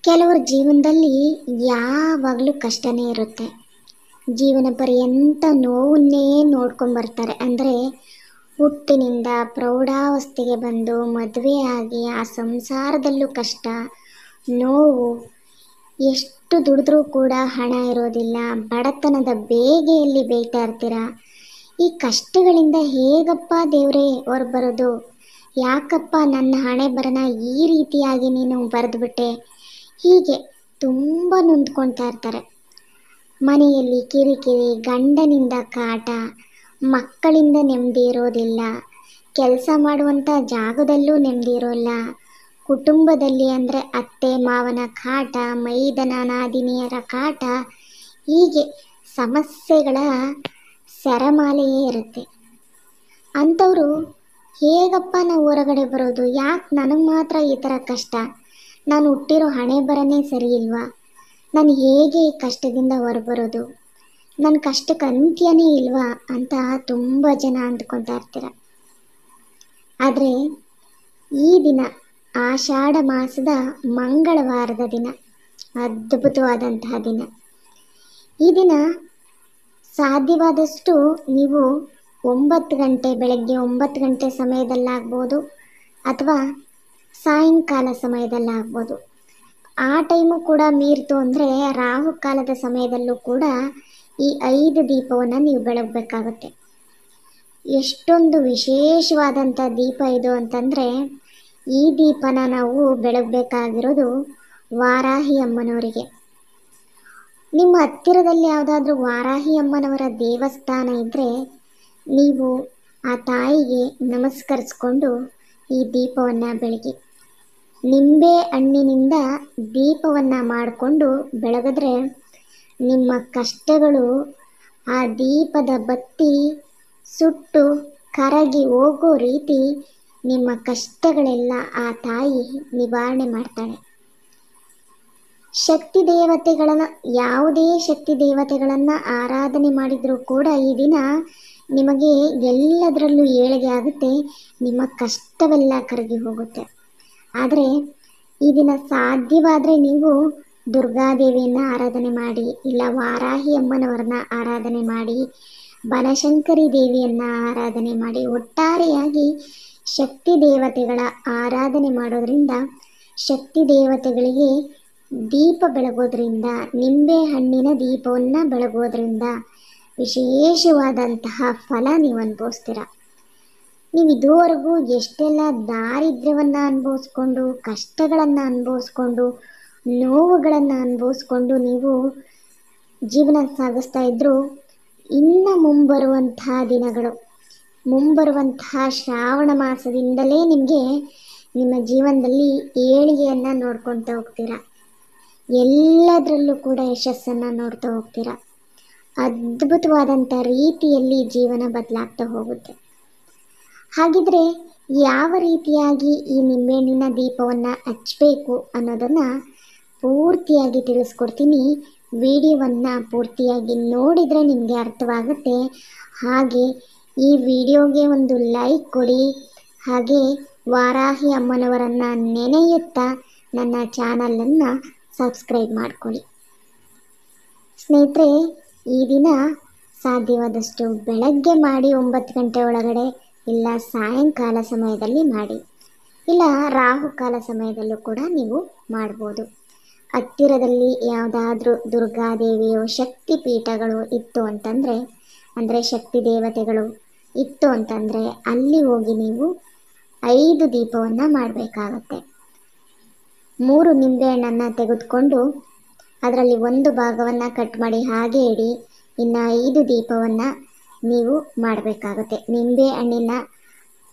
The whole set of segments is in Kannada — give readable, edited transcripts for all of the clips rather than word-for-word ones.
ಕೆಲವ್ರ ಜೀವನದಲ್ಲಿ ಯಾವಾಗಲೂ ಕಷ್ಟನೇ ಇರುತ್ತೆ. ಜೀವನ ಪರ್ಯಂತ ನೋವನ್ನೇ ನೋಡ್ಕೊಂಬರ್ತಾರೆ. ಅಂದರೆ ಹುಟ್ಟಿನಿಂದ ಪ್ರೌಢಾವಸ್ಥೆಗೆ ಬಂದು ಮದುವೆ ಆಗಿ ಆ ಸಂಸಾರದಲ್ಲೂ ಕಷ್ಟ, ನೋವು. ಎಷ್ಟು ದುಡಿದ್ರೂ ಕೂಡ ಹಣ ಇರೋದಿಲ್ಲ. ಬಡತನದ ಬೇಗೆಯಲ್ಲಿ ಬೇಯ್ತಾ ಇರ್ತೀರ. ಈ ಕಷ್ಟಗಳಿಂದ ಹೇಗಪ್ಪ ದೇವರೇ ಹೊರಬರೋದು? ಯಾಕಪ್ಪ ನನ್ನ ಹಣೆ ಬರನ ಈ ರೀತಿಯಾಗಿ ನೀನು ಬರೆದುಬಿಟ್ಟೆ? ಹೀಗೆ ತುಂಬ ನೊಂದ್ಕೊಳ್ತಾ ಇರ್ತಾರೆ. ಮನೆಯಲ್ಲಿ ಕಿರಿಕಿರಿ, ಗಂಡನಿಂದ ಕಾಟ, ಮಕ್ಕಳಿಂದ ನೆಮ್ಮದಿ ಇರೋದಿಲ್ಲ, ಕೆಲಸ ಮಾಡುವಂಥ ಜಾಗದಲ್ಲೂ ನೆಮ್ಮದಿ ಇರೋಲ್ಲ, ಕುಟುಂಬದಲ್ಲಿ ಅಂದರೆ ಅತ್ತೆ ಮಾವನ ಕಾಟ, ಮೈದನ ನಾದಿನಿಯರ ಕಾಟ, ಹೀಗೆ ಸಮಸ್ಯೆಗಳ ಸರಮಾಲೆಯೇ ಇರುತ್ತೆ. ಅಂಥವರು ಹೇಗಪ್ಪ ನಾವು ಹೊರಗಡೆ ಬರೋದು? ಯಾಕೆ ನನಗೆ ಮಾತ್ರ ಈ ಥರ ಕಷ್ಟ? ನಾನು ಹುಟ್ಟಿರೋ ಹಣೆ ಬರನೇ ಸರಿ ಇಲ್ವಾ? ನಾನು ಹೇಗೆ ಈ ಕಷ್ಟದಿಂದ ಹೊರಬರೋದು? ನನ್ನ ಕಷ್ಟಕ್ಕೆ ಅಂತ್ಯನೇ ಇಲ್ವಾ ಅಂತ ತುಂಬ ಜನ ಅಂದ್ಕೊತಾ ಇರ್ತೀರ. ಆದರೆ ಈ ದಿನ ಆಷಾಢ ಮಾಸದ ಮಂಗಳವಾರದ ದಿನ, ಅದ್ಭುತವಾದಂತಹ ದಿನ. ಈ ದಿನ ಸಾಧ್ಯವಾದಷ್ಟು ನೀವು 9 ಗಂಟೆ, ಬೆಳಗ್ಗೆ 9 ಗಂಟೆ ಸಮಯದಲ್ಲಾಗ್ಬೋದು ಅಥವಾ ಸಾಯಂಕಾಲ ಸಮಯದಲ್ಲಾಗ್ಬೋದು. ಆ ಟೈಮು ಕೂಡ ಮೀರಿತು ಅಂದರೆ ರಾಹುಕಾಲದ ಸಮಯದಲ್ಲೂ ಕೂಡ ಈ 5 ದೀಪವನ್ನು ನೀವು ಬೆಳಗಬೇಕಾಗುತ್ತೆ. ಎಷ್ಟೊಂದು ವಿಶೇಷವಾದಂಥ ದೀಪ ಇದು ಅಂತಂದರೆ, ಈ ದೀಪನ ನಾವು ಬೆಳಗಬೇಕಾಗಿರೋದು ವಾರಾಹಿ ಅಮ್ಮನವರಿಗೆ. ನಿಮ್ಮ ಹತ್ತಿರದಲ್ಲಿ ಯಾವುದಾದ್ರೂ ವಾರಾಹಿ ಅಮ್ಮನವರ ದೇವಸ್ಥಾನ ಇದ್ದರೆ ನೀವು ಆ ತಾಯಿಗೆ ನಮಸ್ಕರಿಸ್ಕೊಂಡು ಈ ದೀಪವನ್ನು ಬೆಳಗಿ. ನಿಂಬೆ ಹಣ್ಣಿನಿಂದ ದೀಪವನ್ನು ಮಾಡಿಕೊಂಡು ಬೆಳಗಿದ್ರೆ ನಿಮ್ಮ ಕಷ್ಟಗಳು ಆ ದೀಪದ ಬತ್ತಿ ಸುಟ್ಟು ಕರಗಿ ಹೋಗೋ ರೀತಿ ನಿಮ್ಮ ಕಷ್ಟಗಳೆಲ್ಲ ಆ ತಾಯಿ ನಿವಾರಣೆ ಮಾಡ್ತಾಳೆ. ಶಕ್ತಿ ದೇವತೆಗಳನ್ನು, ಯಾವುದೇ ಶಕ್ತಿ ದೇವತೆಗಳನ್ನು ಆರಾಧನೆ ಮಾಡಿದರೂ ಕೂಡ ಈ ದಿನ ನಿಮಗೆ ಎಲ್ಲದರಲ್ಲೂ ಏಳಿಗೆ ಆಗುತ್ತೆ, ನಿಮ್ಮ ಕಷ್ಟವೆಲ್ಲ ಕರಗಿ ಹೋಗುತ್ತೆ. ಆದರೆ ಈ ದಿನ ಸಾಧ್ಯವಾದರೆ ನೀವು ದುರ್ಗಾದೇವಿಯನ್ನು ಆರಾಧನೆ ಮಾಡಿ, ಇಲ್ಲ ವಾರಾಹಿ ಅಮ್ಮನವರನ್ನ ಆರಾಧನೆ ಮಾಡಿ, ಬನಶಂಕರಿ ದೇವಿಯನ್ನು ಆರಾಧನೆ ಮಾಡಿ. ಒಟ್ಟಾರೆಯಾಗಿ ಶಕ್ತಿ ದೇವತೆಗಳ ಆರಾಧನೆ ಮಾಡೋದ್ರಿಂದ, ಶಕ್ತಿ ದೇವತೆಗಳಿಗೆ ದೀಪ ಬೆಳಗೋದ್ರಿಂದ, ನಿಂಬೆ ಹಣ್ಣಿನ ದೀಪವನ್ನು ಬೆಳಗೋದ್ರಿಂದ ವಿಶೇಷವಾದಂತಹ ಫಲ ನೀವು ಅನುಭವಿಸ್ತೀರ. ನೀವು ಇದುವರೆಗೂ ಎಷ್ಟೆಲ್ಲ ದಾರಿದ್ರ್ಯವನ್ನು ಅನುಭವಿಸ್ಕೊಂಡು, ಕಷ್ಟಗಳನ್ನು ಅನುಭವಿಸ್ಕೊಂಡು, ನೋವುಗಳನ್ನು ಅನುಭವಿಸ್ಕೊಂಡು ನೀವು ಜೀವನ ಸಾಗಿಸ್ತಾ ಇದ್ದರೂ, ಇನ್ನು ಮುಂಬರುವಂತಹ ದಿನಗಳು, ಮುಂಬರುವಂತಹ ಶ್ರಾವಣ ಮಾಸದಿಂದಲೇ ನಿಮಗೆ ನಿಮ್ಮ ಜೀವನದಲ್ಲಿ ಏಳಿಗೆಯನ್ನು ನೋಡ್ಕೊಳ್ತಾ ಹೋಗ್ತೀರ. ಎಲ್ಲದರಲ್ಲೂ ಕೂಡ ಯಶಸ್ಸನ್ನು ನೋಡ್ತಾ ಹೋಗ್ತೀರ. ಅದ್ಭುತವಾದಂಥ ರೀತಿಯಲ್ಲಿ ಜೀವನ ಬದಲಾಗ್ತಾ ಹೋಗುತ್ತೆ. ಹಾಗಿದ್ರೆ ಯಾವ ರೀತಿಯಾಗಿ ಈ ನಿಂಬೆಹಣ್ಣಿನ ದೀಪವನ್ನು ಹಚ್ಚಬೇಕು ಅನ್ನೋದನ್ನು ಪೂರ್ತಿಯಾಗಿ ತಿಳಿಸ್ಕೊಡ್ತೀನಿ. ವಿಡಿಯೋವನ್ನು ಪೂರ್ತಿಯಾಗಿ ನೋಡಿದರೆ ನಿಮಗೆ ಅರ್ಥವಾಗುತ್ತೆ. ಹಾಗೆ ಈ ವಿಡಿಯೋಗೆ ಒಂದು ಲೈಕ್ ಕೊಡಿ. ಹಾಗೆ ವಾರಾಹಿ ಅಮ್ಮನವರನ್ನು ನೆನೆಯುತ್ತಾ ನನ್ನ ಚಾನಲನ್ನು ಸಬ್ಸ್ಕ್ರೈಬ್ ಮಾಡ್ಕೊಳ್ಳಿ. ಸ್ನೇಹಿತರೆ, ಈ ದಿನ ಸಾಧ್ಯವಾದಷ್ಟು ಬೆಳಗ್ಗೆ ಮಾಡಿ 9 ಗಂಟೆ ಒಳಗಡೆ, ಇಲ್ಲ ಸಾಯಂಕಾಲ ಸಮಯದಲ್ಲಿ ಮಾಡಿ, ಇಲ್ಲ ರಾಹುಕಾಲ ಸಮಯದಲ್ಲೂ ಕೂಡ ನೀವು ಮಾಡ್ಬೋದು. ಹತ್ತಿರದಲ್ಲಿ ಯಾವುದಾದ್ರೂ ದುರ್ಗಾದೇವಿಯೋ ಶಕ್ತಿ ಪೀಠಗಳು ಇತ್ತು ಅಂತಂದರೆ, ಅಂದರೆ ಶಕ್ತಿ ದೇವತೆಗಳು ಇತ್ತು ಅಂತಂದರೆ ಅಲ್ಲಿ ಹೋಗಿ ನೀವು 5 ದೀಪವನ್ನು ಮಾಡಬೇಕಾಗತ್ತೆ. 3 ನಿಂಬೆಹಣ್ಣನ್ನು ತೆಗೆದುಕೊಂಡು ಅದರಲ್ಲಿ ಒಂದು ಭಾಗವನ್ನು ಕಟ್ ಮಾಡಿ ಹಾಗೆ ಇಡಿ. ಇನ್ನು 5 ದೀಪವನ್ನು ನೀವು ಮಾಡಬೇಕಾಗುತ್ತೆ. ನಿಂಬೆ ಹಣ್ಣಿನ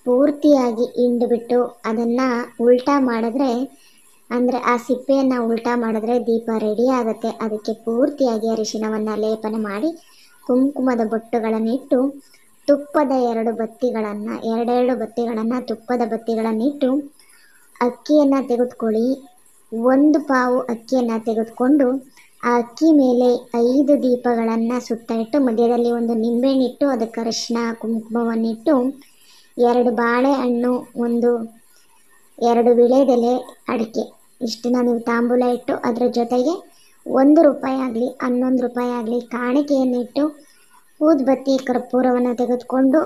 ಪೂರ್ತಿಯಾಗಿ ಹಿಂಡಿಬಿಟ್ಟು ಅದನ್ನು ಉಲ್ಟಾ ಮಾಡಿದ್ರೆ, ಅಂದರೆ ಆ ಸಿಪ್ಪೆಯನ್ನು ಉಲ್ಟಾ ಮಾಡಿದ್ರೆ ದೀಪ ರೆಡಿ ಆಗುತ್ತೆ. ಅದಕ್ಕೆ ಪೂರ್ತಿಯಾಗಿ ಅರಿಶಿಣವನ್ನು ಲೇಪನ ಮಾಡಿ, ಕುಂಕುಮದ ಬೊಟ್ಟುಗಳನ್ನಿಟ್ಟು, ತುಪ್ಪದ 2 ಬತ್ತಿಗಳನ್ನು, 2 ಬತ್ತಿಗಳನ್ನು ತುಪ್ಪದ ಬತ್ತಿಗಳನ್ನಿಟ್ಟು, ಅಕ್ಕಿಯನ್ನು ತೆಗೆದುಕೊಳ್ಳಿ. 1 ಪಾವು ಅಕ್ಕಿಯನ್ನು ತೆಗೆದುಕೊಂಡು ಆ ಅಕ್ಕಿ ಮೇಲೆ 5 ದೀಪಗಳನ್ನು ಸುತ್ತ ಇಟ್ಟು, ಮಧ್ಯದಲ್ಲಿ ಒಂದು ನಿಂಬೆಹಣ್ಣಿಟ್ಟು, ಅದಕ್ಕೆ ಅರಿಶಿಣ ಕುಂಕುಮವನ್ನಿಟ್ಟು, 2 ಬಾಳೆಹಣ್ಣು, 2 ವೀಳ್ಯದೆಲೆ, ಅಡಿಕೆ ಇಷ್ಟನ್ನ ನೀವು ತಾಂಬೂಲ ಇಟ್ಟು ಅದರ ಜೊತೆಗೆ 1 ರೂಪಾಯಿ ಆಗಲಿ 11 ರೂಪಾಯಿ ಆಗಲಿ ಕಾಣಿಕೆಯನ್ನಿಟ್ಟು ಊದುಬತ್ತಿ ಕರ್ಪೂರವನ್ನು ತೆಗೆದುಕೊಂಡು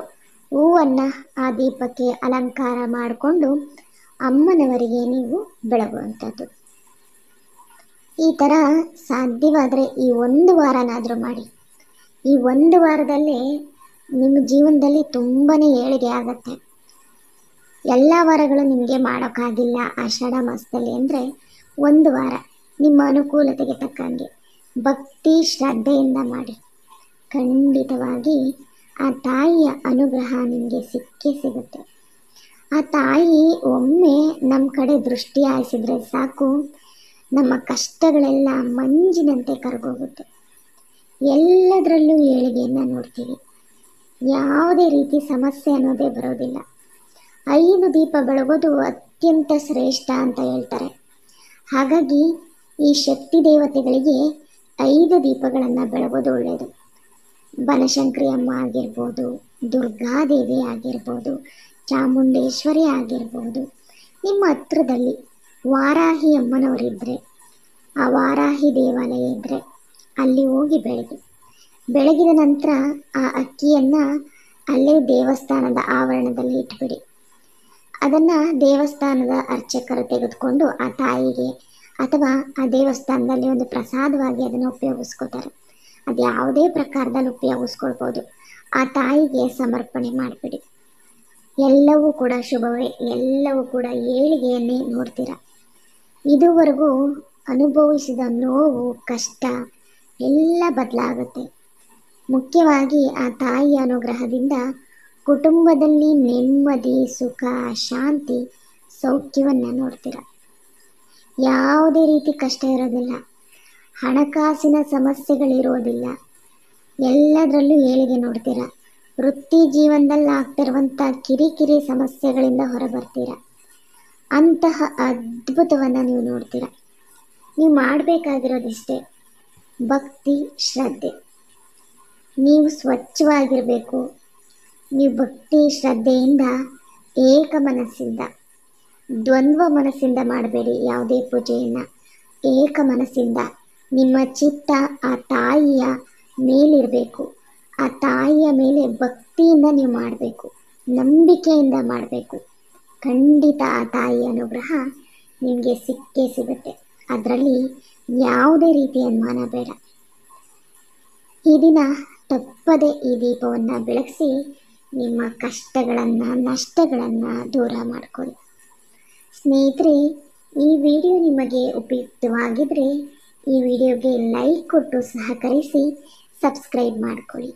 ಹೂವನ್ನು ಆ ದೀಪಕ್ಕೆ ಅಲಂಕಾರ ಮಾಡಿಕೊಂಡು ಅಮ್ಮನವರಿಗೆ ನೀವು ಬೆಳಗುವಂಥದ್ದು. ಈ ಥರ ಸಾಧ್ಯವಾದರೆ ಈ 1 ವಾರನಾದರೂ ಮಾಡಿ. ಈ 1 ವಾರದಲ್ಲೇ ನಿಮ್ಮ ಜೀವನದಲ್ಲಿ ತುಂಬಾ ಏಳಿಗೆ ಆಗುತ್ತೆ. ಎಲ್ಲ ವಾರಗಳು ನಿಮಗೆ ಮಾಡೋಕ್ಕಾಗಿಲ್ಲ ಆಷಾಢ ಮಾಸದಲ್ಲಿ ಅಂದರೆ 1 ವಾರ ನಿಮ್ಮ ಅನುಕೂಲತೆಗೆ ತಕ್ಕಂಗೆ ಭಕ್ತಿ ಶ್ರದ್ಧೆಯಿಂದ ಮಾಡಿ. ಖಂಡಿತವಾಗಿ ಆ ತಾಯಿಯ ಅನುಗ್ರಹ ನಿಮಗೆ ಸಿಕ್ಕೇ ಸಿಗುತ್ತೆ. ಆ ತಾಯಿ ಒಮ್ಮೆ ನಮ್ಮ ಕಡೆ ದೃಷ್ಟಿ ಹಾಯಿಸಿದರೆ ಸಾಕು, ನಮ್ಮ ಕಷ್ಟಗಳೆಲ್ಲ ಮಂಜಿನಂತೆ ಕರಗೋಗುತ್ತೆ. ಎಲ್ಲದರಲ್ಲೂ ಏಳಿಗೆಯನ್ನು ನೋಡ್ತೀವಿ. ಯಾವುದೇ ರೀತಿ ಸಮಸ್ಯೆ ಅನ್ನೋದೇ ಬರೋದಿಲ್ಲ. 5 ದೀಪ ಬೆಳಗೋದು ಅತ್ಯಂತ ಶ್ರೇಷ್ಠ ಅಂತ ಹೇಳ್ತಾರೆ. ಹಾಗಾಗಿ ಈ ಶಕ್ತಿ ದೇವತೆಗಳಿಗೆ 5 ದೀಪಗಳನ್ನು ಬೆಳಗೋದು ಒಳ್ಳೆಯದು. ಬನಶಂಕರಿ ಅಮ್ಮ ಆಗಿರ್ಬೋದು, ದುರ್ಗಾದೇವಿ ಆಗಿರ್ಬೋದು, ಚಾಮುಂಡೇಶ್ವರಿ ಆಗಿರ್ಬೋದು, ನಿಮ್ಮ ಹತ್ರದಲ್ಲಿ ವಾರಾಹಿ ಅಮ್ಮನವರಿದ್ದರೆ, ಆ ವಾರಾಹಿ ದೇವಾಲಯ ಇದ್ದರೆ ಅಲ್ಲಿ ಹೋಗಿ ಬೆಳಗಿದ ನಂತರ ಆ ಅಕ್ಕಿಯನ್ನು ಅಲ್ಲೇ ದೇವಸ್ಥಾನದ ಆವರಣದಲ್ಲಿ ಇಟ್ಬಿಡಿ. ಅದನ್ನು ದೇವಸ್ಥಾನದ ಅರ್ಚಕರು ತೆಗೆದುಕೊಂಡು ಆ ತಾಯಿಗೆ ಅಥವಾ ಆ ದೇವಸ್ಥಾನದಲ್ಲಿ ಒಂದು ಪ್ರಸಾದವಾಗಿ ಅದನ್ನು ಉಪಯೋಗಿಸ್ಕೋತಾರೆ. ಅದು ಯಾವುದೇ ಪ್ರಕಾರದಲ್ಲಿ ಉಪಯೋಗಿಸ್ಕೊಳ್ಬೋದು. ಆ ತಾಯಿಗೆ ಸಮರ್ಪಣೆ ಮಾಡಿಬಿಡಿ. ಎಲ್ಲವೂ ಕೂಡ ಶುಭವೇ, ಎಲ್ಲವೂ ಕೂಡ ಏಳಿಗೆಯನ್ನೇ ನೋಡ್ತೀರ. ಇದುವರೆಗೂ ಅನುಭವಿಸಿದ ನೋವು ಕಷ್ಟ ಎಲ್ಲ ಬದಲಾಗುತ್ತೆ. ಮುಖ್ಯವಾಗಿ ಆ ತಾಯಿಯ ಅನುಗ್ರಹದಿಂದ ಕುಟುಂಬದಲ್ಲಿ ನೆಮ್ಮದಿ, ಸುಖ, ಶಾಂತಿ, ಸೌಖ್ಯವನ್ನು ನೋಡ್ತೀರ. ಯಾವುದೇ ರೀತಿ ಕಷ್ಟ ಇರೋದಿಲ್ಲ, ಹಣಕಾಸಿನ ಸಮಸ್ಯೆಗಳಿರೋದಿಲ್ಲ, ಎಲ್ಲದರಲ್ಲೂ ಏಳಿಗೆ ನೋಡ್ತೀರ. ವೃತ್ತಿ ಜೀವನದಲ್ಲಿ ಆಗ್ತಿರುವಂಥ ಕಿರಿಕಿರಿ ಸಮಸ್ಯೆಗಳಿಂದ ಹೊರಬರ್ತೀರ. ಅಂತಹ ಅದ್ಭುತವನ್ನು ನೀವು ನೋಡ್ತೀರ. ನೀವು ಮಾಡಬೇಕಾಗಿರೋದಿಷ್ಟೇ, ಭಕ್ತಿ ಶ್ರದ್ಧೆ. ನೀವು ಸ್ವಚ್ಛವಾಗಿರಬೇಕು. ನೀವು ಭಕ್ತಿ ಶ್ರದ್ಧೆಯಿಂದ ಏಕ ಮನಸ್ಸಿಂದ, ದ್ವಂದ್ವ ಮನಸ್ಸಿಂದ ಮಾಡಬೇಡಿ ಯಾವುದೇ ಪೂಜೆಯನ್ನು. ಏಕ ಮನಸ್ಸಿಂದ ನಿಮ್ಮ ಚಿತ್ತ ಆ ತಾಯಿಯ ಮೇಲಿರಬೇಕು. ಆ ತಾಯಿಯ ಮೇಲೆ ಭಕ್ತಿಯಿಂದ ನೀವು ಮಾಡಬೇಕು, ನಂಬಿಕೆಯಿಂದ ಮಾಡಬೇಕು. ಖಂಡಿತ ಆ ತಾಯಿಯ ಅನುಗ್ರಹ ನಿಮಗೆ ಸಿಕ್ಕೇ ಸಿಗುತ್ತೆ. ಅದರಲ್ಲಿ ಯಾವುದೇ ರೀತಿಯ ಅನುಮಾನ ಬೇಡ. ಈ ದಿನ ತಪ್ಪದೆ ಈ ದೀಪವನ್ನು ಬೆಳಗಿಸಿ ನಿಮ್ಮ ಕಷ್ಟಗಳನ್ನು, ನಷ್ಟಗಳನ್ನು ದೂರ ಮಾಡಿಕೊಳ್ಳಿ. ಸ್ನೇಹಿತರೆ, ಈ ವಿಡಿಯೋ ನಿಮಗೆ ಉಪಯುಕ್ತವಾಗಿದ್ದರೆ ಈ ವಿಡಿಯೋಗೆ ಲೈಕ್ ಕೊಟ್ಟು ಸಹಕರಿಸಿ, ಸಬ್ಸ್ಕ್ರೈಬ್ ಮಾಡಿಕೊಳ್ಳಿ.